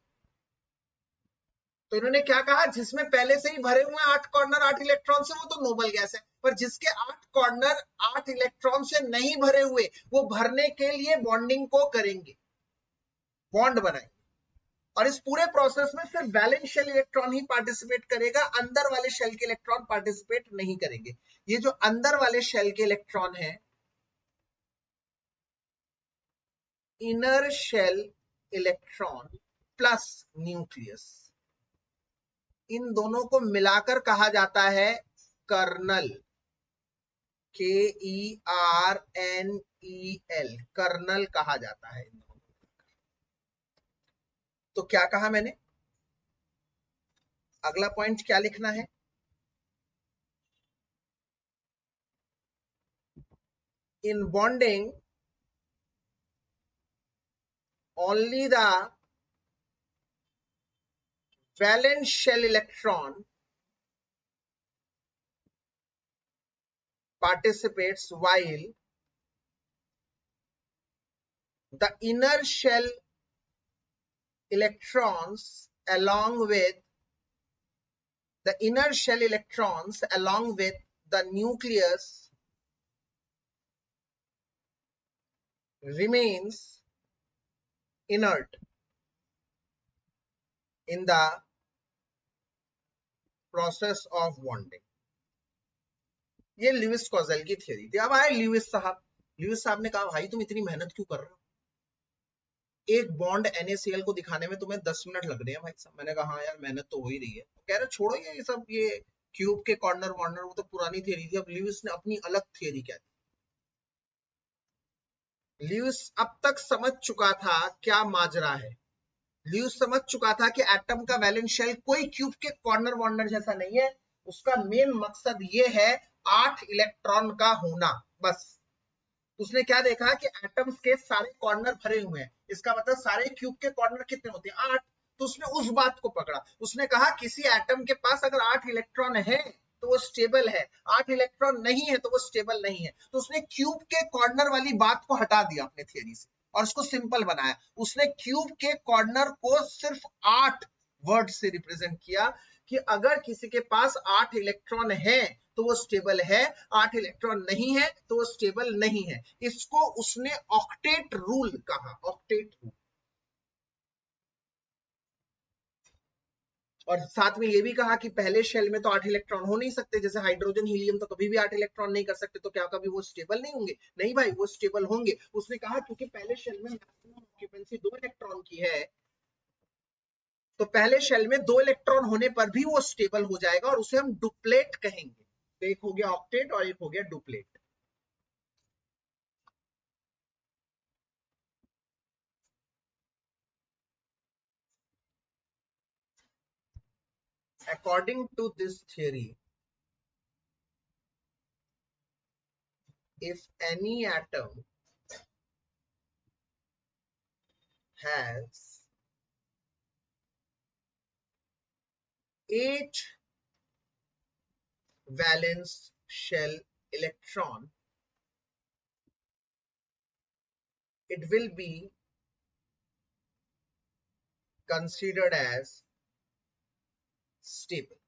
तो इन्होंने क्या कहा, जिसमें पहले से ही भरे हुए 8 कॉर्नर 8 इलेक्ट्रॉन से, वो तो नोबल गैस है, पर जिसके 8 कॉर्नर 8 इलेक्ट्रॉन से नहीं भरे हुए, वो भरने के लिए बॉन्डिंग को करेंगे, बॉन्ड बनाएंगे। और इस पूरे प्रोसेस में सिर्फ वैलेंस शेल इलेक्ट्रॉन ही पार्टिसिपेट करेगा, अंदर वाले शेल के इलेक्ट्रॉन पार्टिसिपेट नहीं करेंगे। ये जो अंदर वाले शेल के इलेक्ट्रॉन है, inner shell electron plus nucleus, इन दोनों को मिलाकर कहा जाता है कर्नल, KERNEL, कर्नल कहा जाता है। तो क्या कहा मैंने, अगला पॉइंट क्या लिखना है, in bonding only the valence shell electron participates, while the inner shell electrons along with the nucleus remains inert in the process of bonding। ये ल्यूइस कॉजेल की थ्योरी थी। अब आए ल्यूइस साहब ने कहा भाई तुम इतनी मेहनत क्यों कर रहे हो, एक बॉन्ड NaCl को दिखाने में तुम्हें 10 मिनट लग रहे हैं भाई साहब। मैंने कहा हाँ यार मेहनत तो हो ही रही है। कह रहे छोड़ो ये सब, ये क्यूब के कॉर्नर वॉर्नर वो तो पुरानी थियरी थी, अब ल्यूइस ने अपनी अलग थियरी क्या दी। ल्यूइस अब तक समझ चुका था क्या माजरा है, ल्यूइस समझ चुका था कि एटम का वैलेंस शेल कोई क्यूब के कॉर्नर वॉर्नर जैसा नहीं है, उसका मेन मकसद ये है 8 इलेक्ट्रॉन का होना, बस उसने क्या देखा कि एटम्स के सारे कॉर्नर भरे हुए हैं, इसका मतलब सारे क्यूब के कॉर्नर कितने होते हैं, 8। तो उसने उस बात को पकड़ा, उसने कहा किसी एटम के पास अगर 8 इलेक्ट्रॉन है तो वो स्टेबल है, 8 इलेक्ट्रॉन नहीं है तो वो स्टेबल नहीं है। तो उसने क्यूब के कॉर्नर वाली बात को हटा दिया अपने थियरी से और उसको सिंपल बनाया। उसने क्यूब के कॉर्नर को सिर्फ 8 वर्ड से रिप्रेजेंट किया कि अगर किसी के पास 8 इलेक्ट्रॉन है तो वो स्टेबल है, 8 इलेक्ट्रॉन नहीं है तो वो स्टेबल नहीं है। इसको उसने ऑक्टेट रूल कहा, ऑक्टेट रूल। और साथ में ये भी कहा कि पहले शेल में तो 8 इलेक्ट्रॉन हो नहीं सकते, जैसे हाइड्रोजन हीलियम तो कभी भी 8 इलेक्ट्रॉन नहीं कर सकते, तो क्या कभी वो स्टेबल नहीं होंगे? नहीं भाई, वो स्टेबल होंगे। उसने कहा क्योंकि पहले शेल में मैक्सिमम ऑक्यूपेंसी 2 इलेक्ट्रॉन की है, तो पहले शेल में 2 इलेक्ट्रॉन होने पर भी वो स्टेबल हो जाएगा और उसे हम डुप्लेट कहेंगे। तो एक हो गया ऑक्टेट और एक हो गया duplet. According to this theory, if any atom has 8 valence shell electron, it will be considered as stable.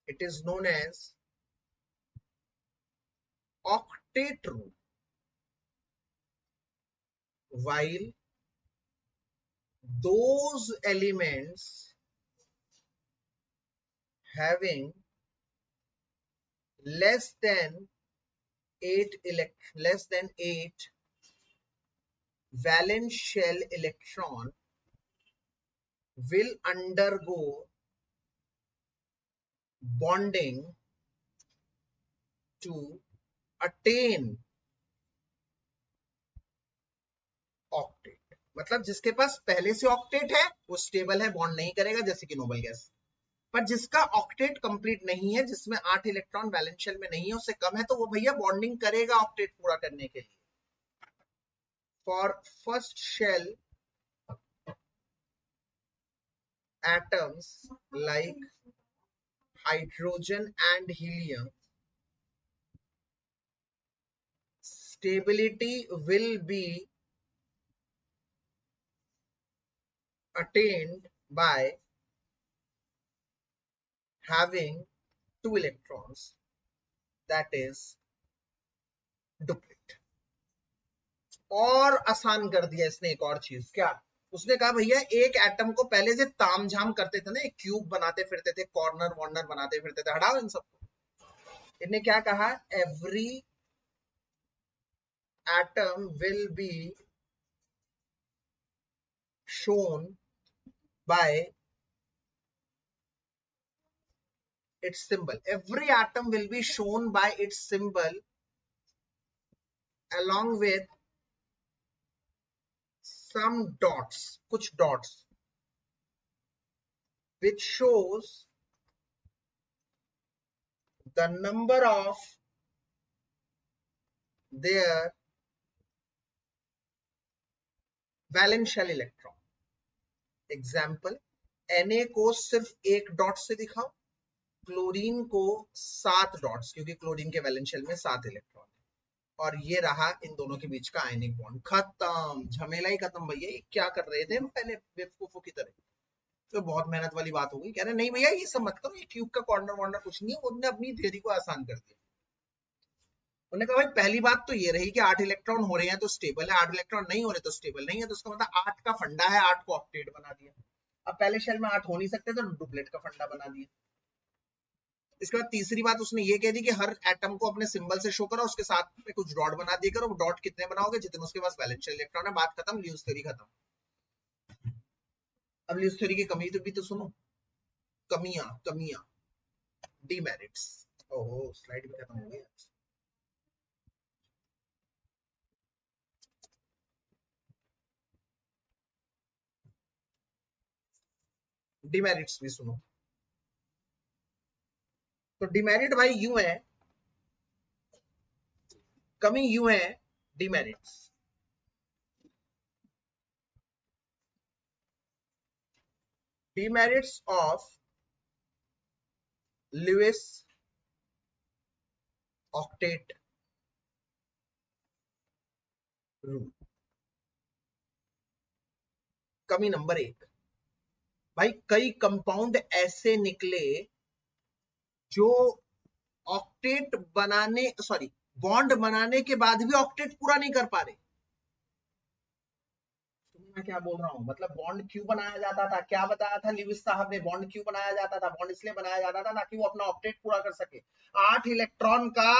It is known as octet rule. While those elements having less than 8 valence shell electron will undergo bonding to attain octet. मतलब जिसके पास पहले से octet है वो stable है, bond नहीं करेगा, जैसे कि नोबल गैस। पर जिसका ऑक्टेट कंप्लीट नहीं है, जिसमें 8 इलेक्ट्रॉन वैलेंस शेल में नहीं है, उससे कम है, तो वो भैया बॉन्डिंग करेगा ऑक्टेट पूरा करने के लिए। For first shell atoms like hydrogen and helium, stability will be attained by having 2 electrons, that is duplicate। और आसान कर दिया इसने एक और चीज, क्या? उसने कहा भैया एक एटम को पहले से तामझाम करते थे ना, एक क्यूब बनाते फिरते थे, कॉर्नर वॉर्नर बनाते फिरते थे, हटाओ इन सबको। इन्हें क्या कहा? Every atom will be shown by its symbol. Every atom will be shown by its symbol along with some dots, kuch dots, which shows the number of their valence shell electron. Example, Na को सिर्फ एक dot से दिखाओ, chlorine को 7 dots, क्योंकि chlorine के valence shell में 7 electron है। और ये रहा इन दोनों के बीच का आयनिक बॉन्ड। खत्म, झमेला ही खत्म भैया। ये क्या कर रहे थे हम पहले बेवकूफों की तरह? तो बहुत मेहनत वाली बात हो गई। कह रहे नहीं भैया ये सब मत करो, ये क्यूब का कॉर्नर वॉर्नर कुछ नहीं है। उन्होंने अपनी थ्योरी को आसान कर दिया। उन्होंने कहा भाई पहली बात तो ये रही कि 8 इलेक्ट्रॉन हो रहे हैं तो स्टेबल है, 8 इलेक्ट्रॉन नहीं हो रहे तो स्टेबल नहीं है। तो उसका मतलब 8 का फंडा है, 8 को ऑक्टेट बना दिया। अब पहले शेल में 8 हो नहीं सकते तो डुप्लेट का फंडा बना दिया। इसके बाद तीसरी बात उसने ये कह दी कि हर एटम को अपने सिंबल से शो करो, उसके साथ में कुछ डॉट बना दिया करो। डॉट कितने बनाओगे? जितने उसके पास वैलेंस शेल इलेक्ट्रॉन है। बात खत्म, ल्यूज थ्योरी खत्म। अब ल्यूज थ्योरी की कमी तो भी तो सुनो। कमियां कमियां, डीमेरिट्स। ओहो, स्लाइड भी खत्म हो गई। डिमेरिट्स भी सुनो। तो डिमेरिट भाई यूं है कमी यूं है demerits. Demerits of Lewis octet rule. कमी नंबर 1, भाई कई कंपाउंड ऐसे निकले जो ऑक्टेट बनाने बॉन्ड बनाने के बाद भी ऑक्टेट पूरा नहीं कर पा रहे। मैं क्या बोल रहा हूं, मतलब बॉन्ड क्यों बनाया जाता था, क्या बताया था लिविस साहब ने, बॉन्ड क्यों बनाया जाता था? बॉन्ड इसलिए बनाया जाता था ताकि वो अपना ऑक्टेट पूरा कर सके, 8 इलेक्ट्रॉन का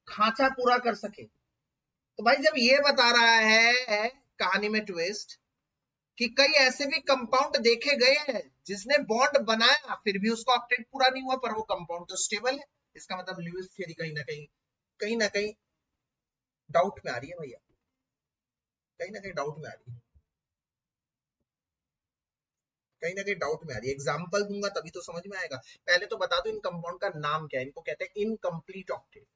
खांचा पूरा कर सके। तो भाई जब ये बता रहा है कहानी में ट्विस्ट कि कई ऐसे भी कंपाउंड देखे गए हैं जिसने बॉन्ड बनाया फिर भी उसका ऑक्टेट पूरा नहीं हुआ, पर वो कंपाउंड तो स्टेबल है, इसका मतलब ल्यूइस थ्योरी कहीं ना कहीं डाउट में आ रही है भैया, कहीं ना कहीं डाउट में आ रही है, कहीं ना कहीं डाउट में आ रही है। एग्जाम्पल दूंगा तभी तो समझ में आएगा। पहले तो बता दो इन कंपाउंड का नाम क्या है। इनको कहते हैं incomplete octet,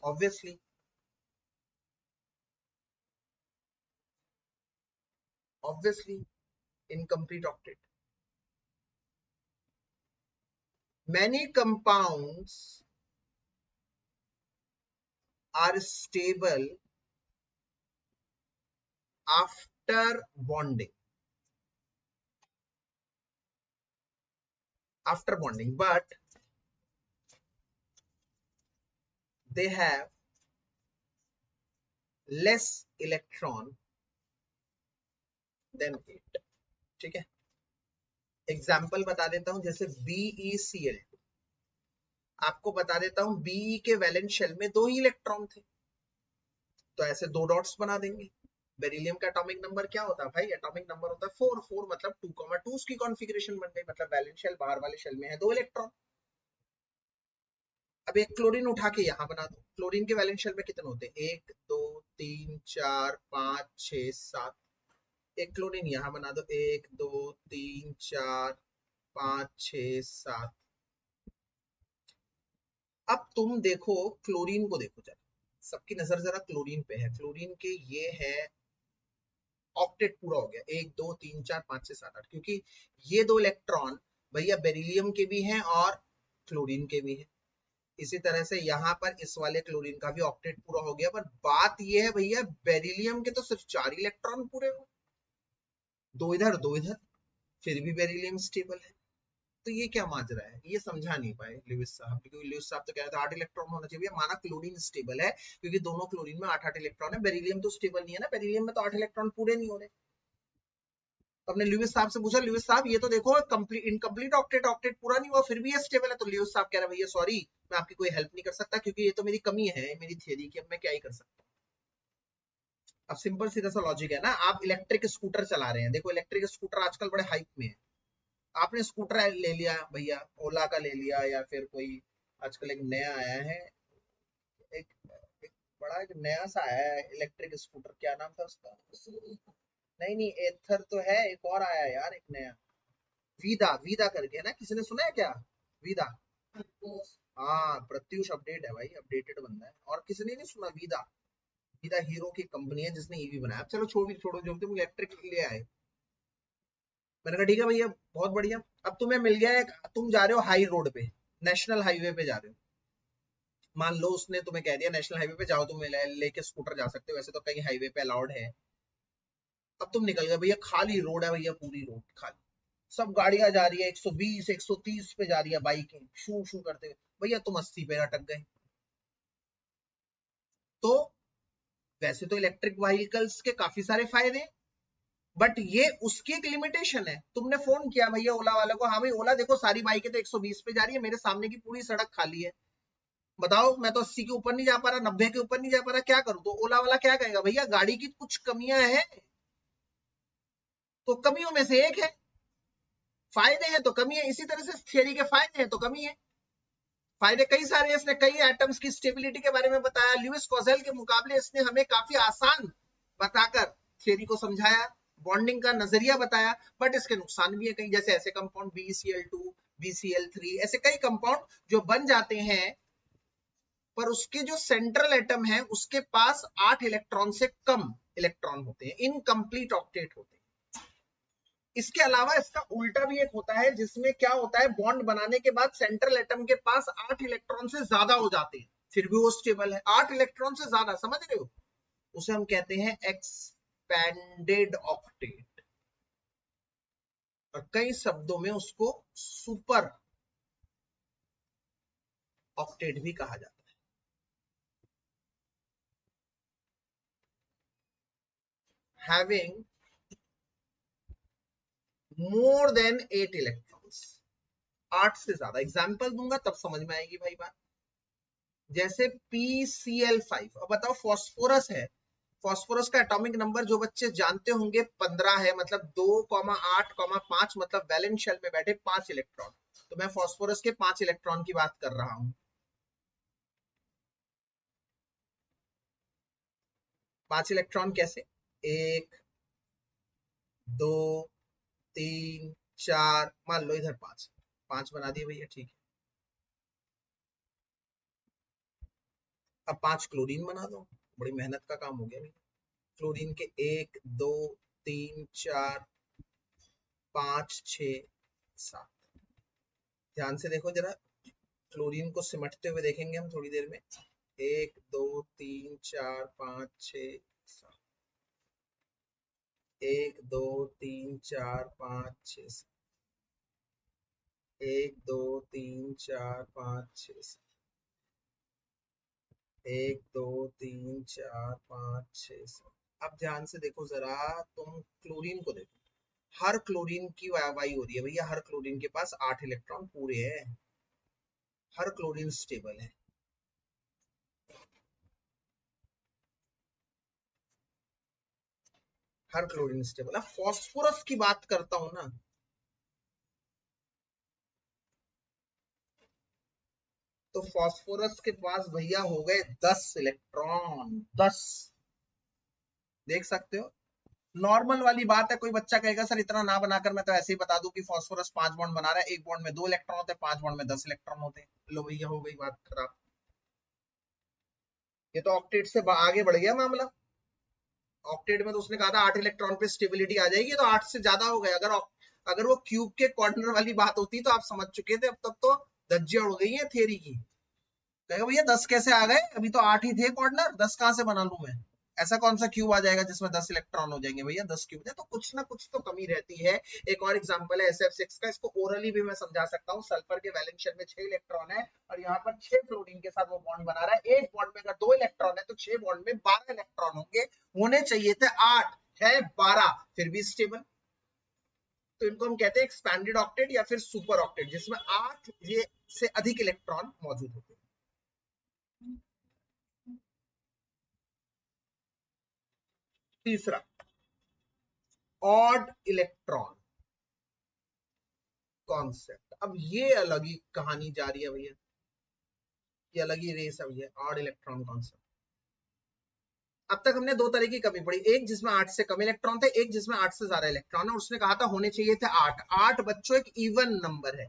obviously incomplete octet. Many compounds are stable after bonding, but they have less electron than 8। ठीक है, एग्जाम्पल बता देता हूं, जैसे BeCl2, आपको बता देता हूं Be के वैलेंस शेल में 2 ही इलेक्ट्रॉन थे, तो ऐसे 2 डॉट्स बना देंगे। बेरिलियम का एटॉमिक नंबर क्या होता है भाई? एटॉमिक नंबर होता है 4, 4 मतलब 2,2 की कॉन्फ़िगरेशन बन गई, मतलब वैलेंस शेल बाहर वाले शेल में है 2 इलेक्ट्रॉन। अब एक क्लोरीन उठा के यहां बना दो, क्लोरीन के वैलेंस शेल में कितने होते हैं? 1 2 3 4 5 6 7। एक क्लोरीन यहां बना दो, 1 2 3 4 5 6 7। अब तुम देखो क्लोरीन को, देखो जरा, सबकी नजर जरा क्लोरीन पे है। क्लोरीन के ये है ऑक्टेट पूरा हो गया, 1 2 3 4 5 6 7 8, क्योंकि ये 2 इलेक्ट्रॉन भैया बेरिलियम के भी हैं और क्लोरीन के भी हैं। इसी तरह से यहाँ पर इस वाले क्लोरीन का भी ऑक्टेट पूरा हो गया, पर बात ये है भैया बेरिलियम के तो सिर्फ 4 इलेक्ट्रॉन पूरे हुए, 2 इधर 2 इधर, फिर भी बेरिलियम स्टेबल है। तो ये क्या माजरा है, ये समझा नहीं पाए लुईस साहब, क्योंकि लुईस साहब तो कह रहे थे 8 इलेक्ट्रॉन होना चाहिए। माना क्लोरीन स्टेबल है क्योंकि दोनों क्लोरीन में 8 8 इलेक्ट्रॉन है, बेरिलियम तो स्टेबल नहीं है ना, बेरिलियम में तो 8 इलेक्ट्रॉन पूरे नहीं हो रहे। तो हमने लुईस साहब से पूछा, लुईस साहब ये तो देखो इनकम्प्लीट ऑक्टेट, ऑक्टेट पूरा नहीं हुआ फिर भी ये स्टेबल है। तो लुईस साहब कह रहे भैया सॉरी, मैं आपकी कोई हेल्प नहीं कर सकता क्योंकि ये तो मेरी कमी है मेरी थियरी की, अब मैं क्या ही कर सकता हूँ। अब सिंपल सीधा सा लॉजिक है ना, आप इलेक्ट्रिक स्कूटर चला रहे हैं, देखो इलेक्ट्रिक स्कूटर आजकल बड़े हाइप में है, आपने स्कूटर ले लिया भैया, ओला का ले लिया या फिर कोई आजकल एक नया आया है, एक, एक बड़ा एक नया सा आया है इलेक्ट्रिक स्कूटर, क्या नाम था उसका? नहीं नहीं, एथर तो है, एक और आया है यार एक नया, वीदा, वीदा करके है ना, किसी ने सुना है क्या? वीदा, हाँ प्रत्युष अपडेट है भाई, अपडेटेड बंदा है। और किसी ने नहीं सुना वीदा? वीदा हीरो की कंपनी है जिसने ईवी बनाया। चलो छोड़ो जो तुम इलेक्ट्रिक ले आए, मैंने कहा ठीक है भैया बहुत बढ़िया। अब तुम्हें मिल गया है, तुम जा रहे हो हाई रोड पे, नेशनल हाईवे पे जा रहे हो, मान लो उसने तुम्हें कह दिया नेशनल हाईवे पे जाओ, तुम लेके स्कूटर जा सकते हो, वैसे तो कई हाईवे पे अलाउड है। अब तुम निकल गए भैया, खाली रोड है भैया, पूरी रोड खाली, सब गाड़ियां जा रही है 120 130 पे जा रही है, बाइकें शू शू करते हुए, भैया तुम 80 पे अटक गए। तो वैसे तो इलेक्ट्रिक व्हीकल्स के काफी सारे फायदे हैं, बट ये उसकी एक लिमिटेशन है। तुमने फोन किया भैया ओला वाले को, हाँ भाई ओला देखो सारी बाइकें तो 120 पे जा रही है, मेरे सामने की पूरी सड़क खाली है, बताओ मैं तो 80 के ऊपर नहीं जा पा रहा, 90 के ऊपर नहीं जा पा रहा, क्या करूं? तो ओला वाला क्या कहेगा, भैया गाड़ी की कुछ कमियां हैं, तो कमियों में से एक है, फायदे हैं तो कमी है, इसी तरह से थियरी के फायदे हैं तो कमी है। फायदे कई सारे हैं, इसने कई एटम्स की स्टेबिलिटी के बारे में बताया, ल्यूइस कॉजेल के मुकाबले इसने हमें काफी आसान बताकर थियरी को समझाया, बॉन्डिंग का नजरिया बताया, बट इसके नुकसान भी है कई, जैसे ऐसे कंपाउंड BeCl2 BeCl3 ऐसे कई कंपाउंड जो बन जाते हैं पर उसके जो सेंट्रल एटम है उसके पास 8 इलेक्ट्रॉन से कम इलेक्ट्रॉन होते हैं, इनकम्प्लीट ऑक्टेट होते हैं। इसके अलावा इसका उल्टा भी एक होता है जिसमें क्या होता है, बॉन्ड बनाने के बाद सेंट्रल एटम के पास 8 इलेक्ट्रॉन से ज्यादा हो जाते हैं, फिर भी वो स्टेबल है। 8 इलेक्ट्रॉन से ज्यादा, समझ रहे हो, उसे हम कहते हैं एक्सपैंडेड ऑक्टेट, और कई शब्दों में उसको सुपर ऑक्टेट भी कहा जाता है। हैविंग मोर देन 8 इलेक्ट्रॉन्स, 8 से ज्यादा। एग्जाम्पल दूंगा तब समझ में आएगी भाई बात। जैसे PCl5। अब बताओ, फॉस्फोरस है, फॉस्फोरस का एटॉमिक नंबर जो बच्चे जानते होंगे 15 है, मतलब 2,8,5, मतलब वैलेंस शेल में बैठे 5 इलेक्ट्रॉन। तो मैं फॉस्फोरस के 5 इलेक्ट्रॉन की बात कर रहा हूं। 5 इलेक्ट्रॉन कैसे, 1 2 3 4, मान लो इधर 5 5 बना दिए भैया, ठीक है। अब 5 क्लोरीन बना दो, बड़ी मेहनत का काम हो गया भैया। क्लोरीन के 1 2 3 4 5 6 7, ध्यान से देखो जरा, क्लोरीन को सिमटते हुए देखेंगे हम थोड़ी देर में। 1 2 3 4 5 6 7, 1 2 3 4 5 6 7, 1 2 3 4 5 6 7, 1 2 3 4 5 6 7। अब ध्यान से देखो जरा, तुम क्लोरीन को देखो, हर क्लोरीन की वाई हो रही है भैया, हर क्लोरीन के पास 8 इलेक्ट्रॉन पूरे हैं, हर क्लोरीन स्टेबल है। हर क्लोरीन स्टेबल है। फॉस्फोरस की बात करता हूं ना, तो फॉस्फोरस के पास भैया हो गए 10 इलेक्ट्रॉन, 10। देख सकते हो, नॉर्मल वाली बात है। कोई बच्चा कहेगा सर इतना ना बनाकर मैं तो ऐसे ही बता दूं कि फॉस्फोरस 5 बॉन्ड बना रहा है, एक बॉन्ड में 2 इलेक्ट्रॉन होते हैं, 5 बॉन्ड में 10 इलेक्ट्रॉन होते हैं। लो भैया, हो गई बात खराब। ये तो ऑक्टेट से आगे बढ़ गया मामला। ऑक्टेट में तो उसने कहा था 8 इलेक्ट्रॉन पे स्टेबिलिटी आ जाएगी, तो 8 से ज्यादा हो गए। अगर वो क्यूब के कॉर्नर वाली बात होती तो आप समझ चुके थे, अब तक तो धज्जियां उड़ गई है थियरी की। कहेगा भैया 10 कैसे आ गए, अभी तो 8 ही थे कॉर्नर, 10 कहां से बना लूं मैं। ऐसा कौन सा क्यूब आ जाएगा जिसमें 10 इलेक्ट्रॉन हो जाएंगे, भैया 10 क्यूब है तो कुछ ना कुछ तो कमी रहती है। एक और एग्जांपल है SF6 का, इसको ओरली भी मैं समझा सकता हूँ। सल्फर के वैलेंस शेल में 6 इलेक्ट्रॉन है, और यहाँ पर 6 फ्लोरीन के साथ वो बॉन्ड बना रहा है। एक बॉन्ड में अगर 2 इलेक्ट्रॉन है तो 6 बॉन्ड में 12 इलेक्ट्रॉन होंगे, होने चाहिए थे 8 है 12, फिर भी स्टेबल। तो इनको हम कहते हैं एक्सपैंडेड ऑक्टेट या फिर सुपर ऑक्टेट, जिसमें 8 ये से अधिक इलेक्ट्रॉन मौजूद होते हैं। तीसरा, ऑड इलेक्ट्रॉन कॉन्सेप्ट। अब ये अलग ही कहानी जा रही है भैया, ये अलग ही रेस है भैया, ऑड इलेक्ट्रॉन कॉन्सेप्ट। अब तक हमने दो तरह की कमी पड़ी, एक जिसमें 8 से कम इलेक्ट्रॉन थे, एक जिसमें 8 से ज्यादा इलेक्ट्रॉन है। उसने कहा था होने चाहिए थे 8। 8 बच्चों एक इवन नंबर है।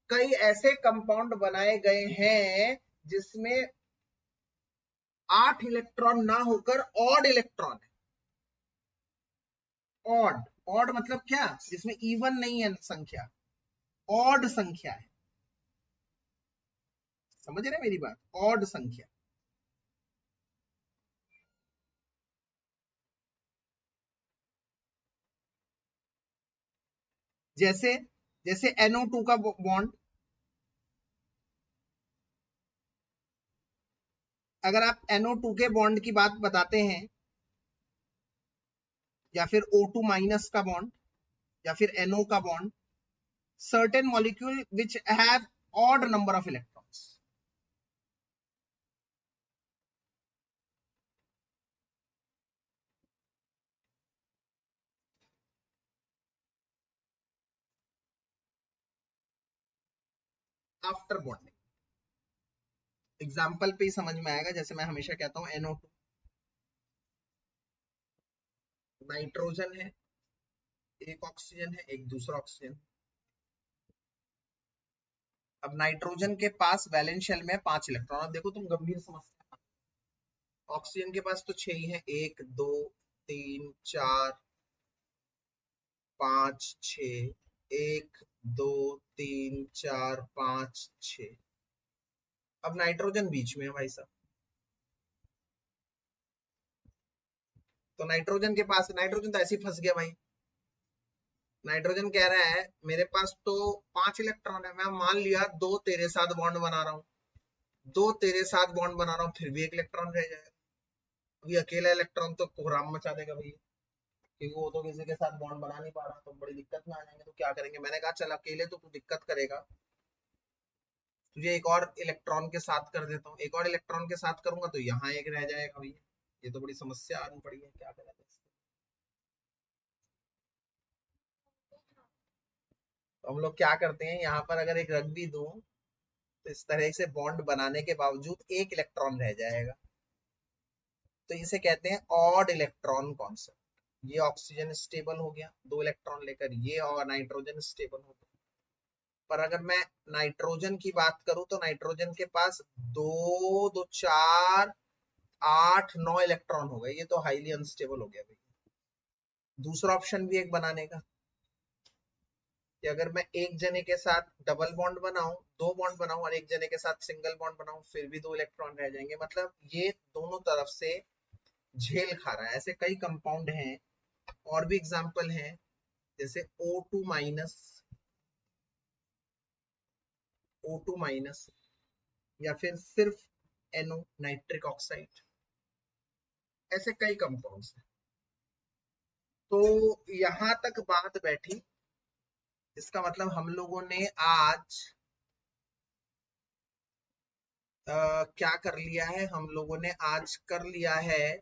कई ऐसे कंपाउंड बनाए गए हैं जिसमें 8 इलेक्ट्रॉन ना होकर ऑड इलेक्ट्रॉन है। ऑड, ऑड मतलब क्या, जिसमें इवन नहीं है संख्या, ऑड संख्या है। समझ रहे मेरी बात, ऑड संख्या। जैसे जैसे NO2 का बॉन्ड, अगर आप NO2 के बॉन्ड की बात बताते हैं, या फिर O2 माइनस का बॉन्ड, या फिर NO का bond, certain molecule which have odd number of electrons. After bonding, example पे ही समझ में आएगा। जैसे मैं हमेशा कहता हूं NO2 नाइट्रोजन है, एक ऑक्सीजन है, एक दूसरा ऑक्सीजन। अब नाइट्रोजन के पास वैलेंस शेल में 5 इलेक्ट्रॉन। अब देखो तुम गंभीर समस्या, ऑक्सीजन के पास तो 6 ही है, 1 2 3 4 5 6, 1 2 3 4 5 6। अब नाइट्रोजन बीच में है भाई साहब, तो नाइट्रोजन के पास, नाइट्रोजन तो ऐसे ही फंस गया भाई। नाइट्रोजन कह रहा है मेरे पास तो 5 इलेक्ट्रॉन है, मैं मान लिया 2 तेरे साथ बॉन्ड बना रहा हूँ, 2 तेरे साथ बॉन्ड बना रहा हूँ, फिर भी एक इलेक्ट्रॉन रह जाएगा। अभी अकेला इलेक्ट्रॉन तो कोहराम मचा देगा भैया, क्योंकि वो तो किसी के साथ बॉन्ड बना नहीं पा रहा, तो बड़ी दिक्कत में आ जाएंगे। तो क्या करेंगे, मैंने कहा चल अकेले तो तू दिक्कत करेगा, तुझे एक और इलेक्ट्रॉन के साथ कर देता हूँ। एक और इलेक्ट्रॉन के साथ करूंगा तो यहाँ एक रह जाएगा भैया, ये तो बड़ी समस्या आनी पड़ी है, क्या करें। तो हम लोग क्या करते हैं, यहाँ पर अगर एक रख भी दूं तो इस तरह से बॉन्ड बनाने के बावजूद एक इलेक्ट्रॉन रह जाएगा, तो इसे कहते हैं ऑड इलेक्ट्रॉन कॉन्सेप्ट। ये ऑक्सीजन स्टेबल हो गया 2 इलेक्ट्रॉन लेकर, ये और नाइट्रोजन स्टेबल हो गया। पर अगर मैं नाइट्रोजन की बात करूं तो नाइट्रोजन के पास 2 2 4 8 9 इलेक्ट्रॉन हो गए, ये तो हाईली अनस्टेबल हो गया भाई। दूसरा ऑप्शन भी एक बनाने का, कि अगर मैं एक जने के साथ डबल बॉन्ड बनाऊं, 2 बॉन्ड बनाऊं, और एक जने के साथ सिंगल बॉन्ड बनाऊं, फिर भी 2 इलेक्ट्रॉन रह जाएंगे। मतलब ये दोनों तरफ से झेल खा रहा है। ऐसे कई कंपाउंड हैं, और भी एग्जांपल हैं, जैसे O2 माइनस, O2 माइनस, या फिर सिर्फ NO नाइट्रिक ऑक्साइड, ऐसे कई कंपाउंड्स हैं। तो यहां तक बात बैठी, इसका मतलब हम लोगों ने आज क्या कर लिया है, हम लोगों ने आज कर लिया है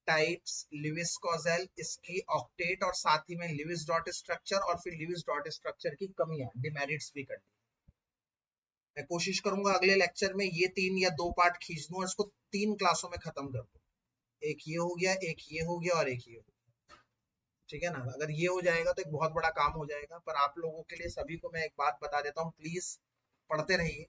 टाइप्स, लिविस कॉजेल, इसकी ऑक्टेट, और साथ ही में लिविस डॉट स्ट्रक्चर, और फिर लिविस डॉट स्ट्रक्चर की कमियां, डिमेरिट्स भी कर ली। मैं कोशिश करूंगा अगले लेक्चर में ये 3 या 2 पार्ट खींच दूं और इसको 3 क्लासों में खत्म कर दूं। एक ये हो गया, एक ये हो गया, और एक ये हो गया, ठीक है ना। अगर ये हो जाएगा तो एक बहुत बड़ा काम हो जाएगा। पर आप लोगों के लिए सभी को मैं एक बात बता देता हूँ, प्लीज पढ़ते रहिए,